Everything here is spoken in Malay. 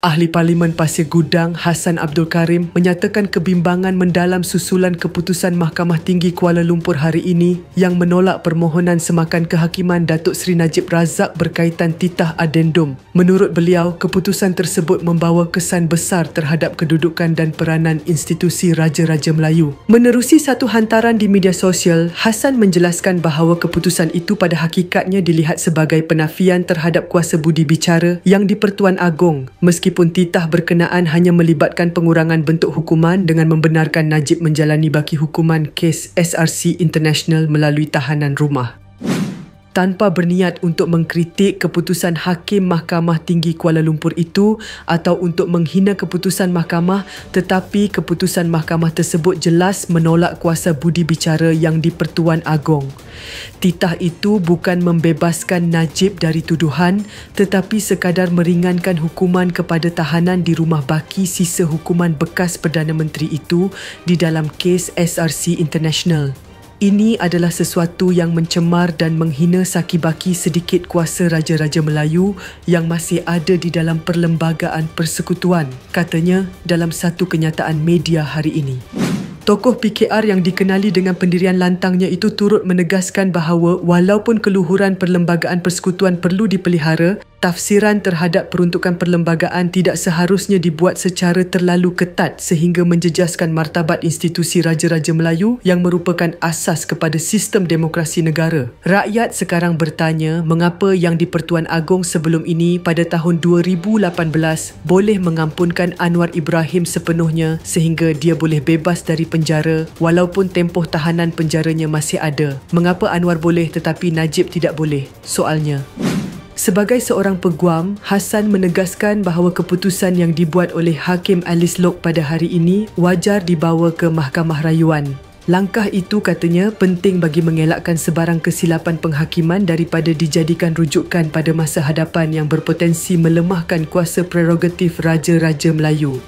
Ahli Parlimen Pasir Gudang Hassan Abdul Karim menyatakan kebimbangan mendalam susulan keputusan Mahkamah Tinggi Kuala Lumpur hari ini yang menolak permohonan semakan kehakiman Datuk Seri Najib Razak berkaitan titah adendum. Menurut beliau, keputusan tersebut membawa kesan besar terhadap kedudukan dan peranan institusi Raja-Raja Melayu. Menerusi satu hantaran di media sosial, Hassan menjelaskan bahawa keputusan itu pada hakikatnya dilihat sebagai penafian terhadap kuasa budi bicara yang di-Pertuan Agong, meskipun titah berkenaan hanya melibatkan pengurangan bentuk hukuman dengan membenarkan Najib menjalani baki hukuman kes SRC International melalui tahanan rumah. Tanpa berniat untuk mengkritik keputusan Hakim Mahkamah Tinggi Kuala Lumpur itu atau untuk menghina keputusan mahkamah, tetapi keputusan mahkamah tersebut jelas menolak kuasa budi bicara yang di-Pertuan Agong. Titah itu bukan membebaskan Najib dari tuduhan, tetapi sekadar meringankan hukuman kepada tahanan di rumah baki sisa hukuman bekas Perdana Menteri itu di dalam kes SRC International. Ini adalah sesuatu yang mencemar dan menghina saki-baki sedikit kuasa Raja-Raja Melayu yang masih ada di dalam Perlembagaan Persekutuan, katanya dalam satu kenyataan media hari ini. Tokoh PKR yang dikenali dengan pendirian lantangnya itu turut menegaskan bahawa walaupun keluhuran Perlembagaan Persekutuan perlu dipelihara, tafsiran terhadap peruntukan perlembagaan tidak seharusnya dibuat secara terlalu ketat sehingga menjejaskan martabat institusi Raja-Raja Melayu yang merupakan asas kepada sistem demokrasi negara. Rakyat sekarang bertanya mengapa yang di-Pertuan Agong sebelum ini pada tahun 2018 boleh mengampunkan Anwar Ibrahim sepenuhnya sehingga dia boleh bebas dari penjara walaupun tempoh tahanan penjaranya masih ada. Mengapa Anwar boleh tetapi Najib tidak boleh? Soalnya. Sebagai seorang peguam, Hassan menegaskan bahawa keputusan yang dibuat oleh Hakim Alice Loke pada hari ini wajar dibawa ke Mahkamah Rayuan. Langkah itu katanya penting bagi mengelakkan sebarang kesilapan penghakiman daripada dijadikan rujukan pada masa hadapan yang berpotensi melemahkan kuasa prerogatif Raja-Raja Melayu.